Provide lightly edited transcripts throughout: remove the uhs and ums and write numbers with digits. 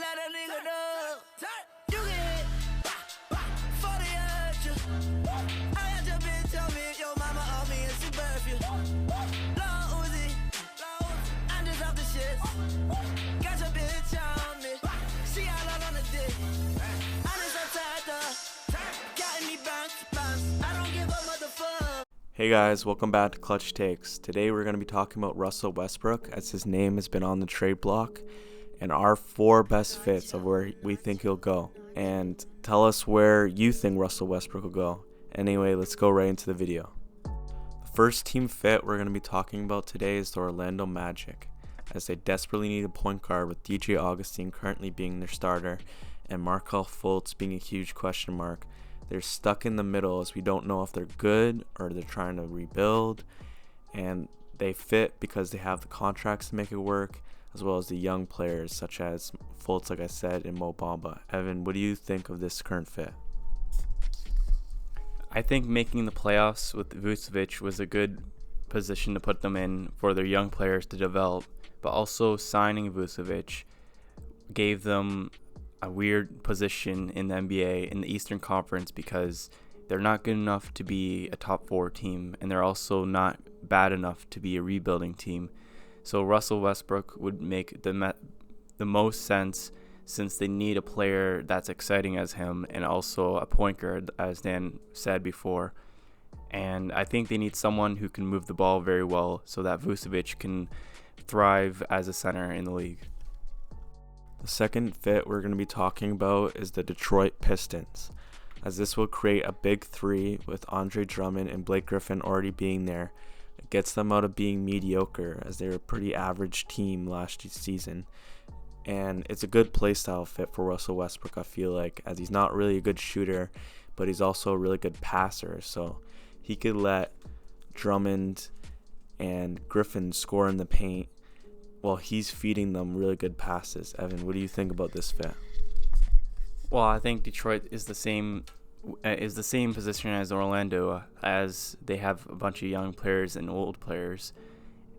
let a nigga know. You get hit for the urge. I got your bitch tell me your mama on me and she birth you. Lil Uzi, I'm just off the shit. Got your bitch on me. She all up on the dick. I'm just outside the got me bounce. I don't give a motherfucker. Hey guys, welcome back to Clutch Takes. Today we're going to be talking about Russell Westbrook, as his name has been on the trade block, and our 4 best fits of where we think he'll go. And tell us where you think Russell Westbrook will go. Anyway, let's go right into the video. The first team fit we're going to be talking about today is the Orlando Magic, as they desperately need a point guard with DJ Augustin currently being their starter and Markelle Fultz being a huge question mark. They're stuck in the middle as we don't know if they're good or they're trying to rebuild, and they fit because they have the contracts to make it work, as well as the young players such as Fultz, like I said, and Mo Bamba. Evan, what do you think of this current fit? I think making the playoffs with Vucevic was a good position to put them in for their young players to develop, but also signing Vucevic gave them a weird position in the NBA in the Eastern Conference because they're not good enough to be a top 4 team, and they're also not bad enough to be a rebuilding team. So Russell Westbrook would make the most sense, since they need a player that's exciting as him and also a point guard, as Dan said before. And I think they need someone who can move the ball very well so that Vucevic can thrive as a center in the league. The second fit we're going to be talking about is the Detroit Pistons, as this will create a big 3 with Andre Drummond and Blake Griffin already being there. It gets them out of being mediocre, as they were a pretty average team last season. And it's a good playstyle fit for Russell Westbrook, I feel like, as he's not really a good shooter, but he's also a really good passer. So he could let Drummond and Griffin score in the paint while he's feeding them really good passes. Evan, what do you think about this fit? Well, I think Detroit is the same position as Orlando, as they have a bunch of young players and old players.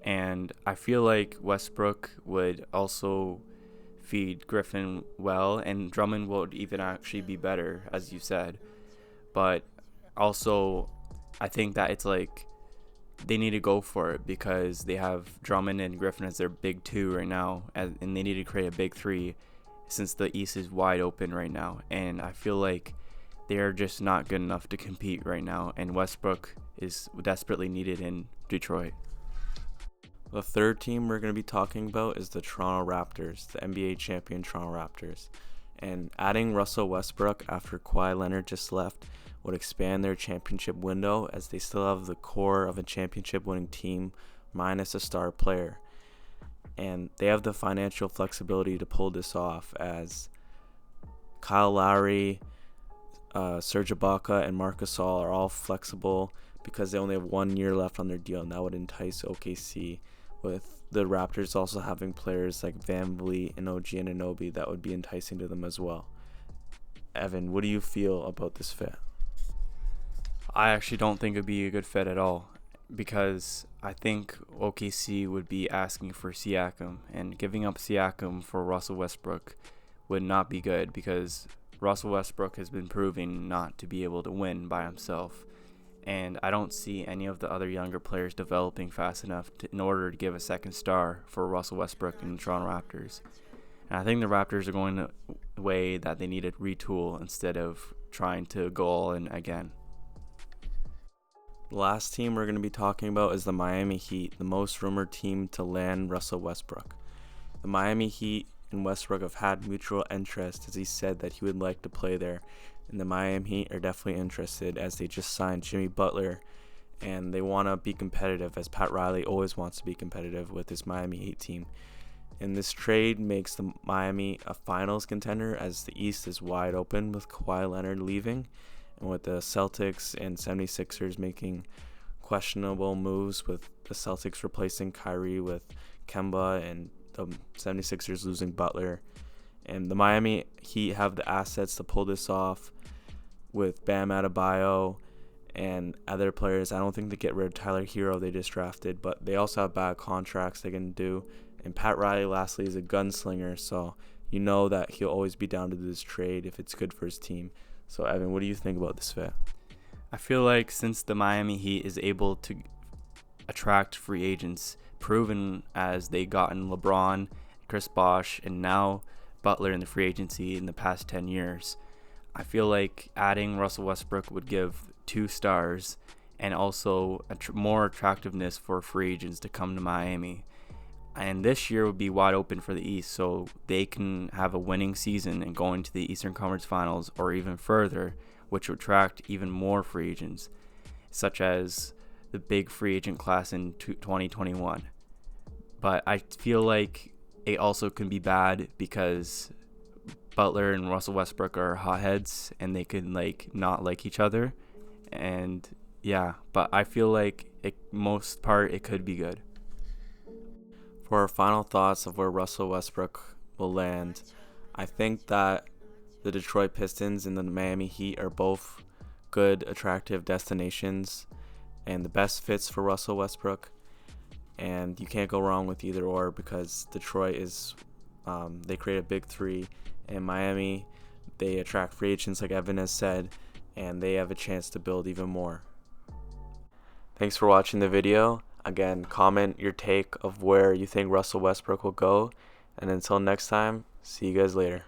And I feel like Westbrook would also feed Griffin well, and Drummond would even actually be better, as you said. But also, I think that it's like they need to go for it because they have Drummond and Griffin as their big 2 right now, and they need to create a big 3 since the East is wide open right now. And I feel like they are just not good enough to compete right now, and Westbrook is desperately needed in Detroit. The third team we're going to be talking about is the Toronto Raptors, the NBA champion Toronto Raptors. And adding Russell Westbrook after Kawhi Leonard just left would expand their championship window, as they still have the core of a championship winning team minus a star player. And they have the financial flexibility to pull this off, as Kyle Lowry, Serge Ibaka, and Marc Gasol are all flexible because they only have 1 year left on their deal, and that would entice OKC, with the Raptors also having players like VanVleet and OG Anunoby that would be enticing to them as well. Evan, what do you feel about this fit? I actually don't think it would be a good fit at all, because I think OKC would be asking for Siakam, and giving up Siakam for Russell Westbrook would not be good, because Russell Westbrook has been proving not to be able to win by himself, and I don't see any of the other younger players developing fast enough in order to give a second star for Russell Westbrook and the Toronto Raptors. And I think the Raptors are going the way that they need to retool instead of trying to go all in again. The last team we're going to be talking about is the Miami Heat, the most rumored team to land Russell Westbrook. The Miami Heat and Westbrook have had mutual interest, as he said that he would like to play there. And the Miami Heat are definitely interested, as they just signed Jimmy Butler, and they want to be competitive, as Pat Riley always wants to be competitive with his Miami Heat team. And this trade makes the Miami a finals contender, as the East is wide open with Kawhi Leonard leaving, and with the Celtics and 76ers making questionable moves, with the Celtics replacing Kyrie with Kemba and the 76ers losing Butler. And the Miami Heat have the assets to pull this off with Bam Adebayo and other players. I don't think they get rid of Tyler Hero, they just drafted, but they also have bad contracts they can do. And Pat Riley, lastly, is a gunslinger, so you know that he'll always be down to do this trade if it's good for his team. So, Evan, what do you think about this fit? I feel like since the Miami Heat is able to attract free agents, proven as they gotten LeBron, Chris Bosh, and now Butler in the free agency in the past 10 years, I feel like adding Russell Westbrook would give 2 stars and also more attractiveness for free agents to come to Miami. And this year would be wide open for the East, so they can have a winning season and go into the Eastern Conference Finals or even further, which would attract even more free agents, such as the big free agent class in 2021. But I feel like it also can be bad because Butler and Russell Westbrook are hotheads and they can not like each other. And yeah, but I feel like most part it could be good. For our final thoughts of where Russell Westbrook will land, I think that the Detroit Pistons and the Miami Heat are both good, attractive destinations and the best fits for Russell Westbrook. And you can't go wrong with either or, because Detroit is, they create a big three, and Miami, they attract free agents like Evan has said, and they have a chance to build even more. Thanks for watching the video. Again, comment your take of where you think Russell Westbrook will go. And until next time, see you guys later.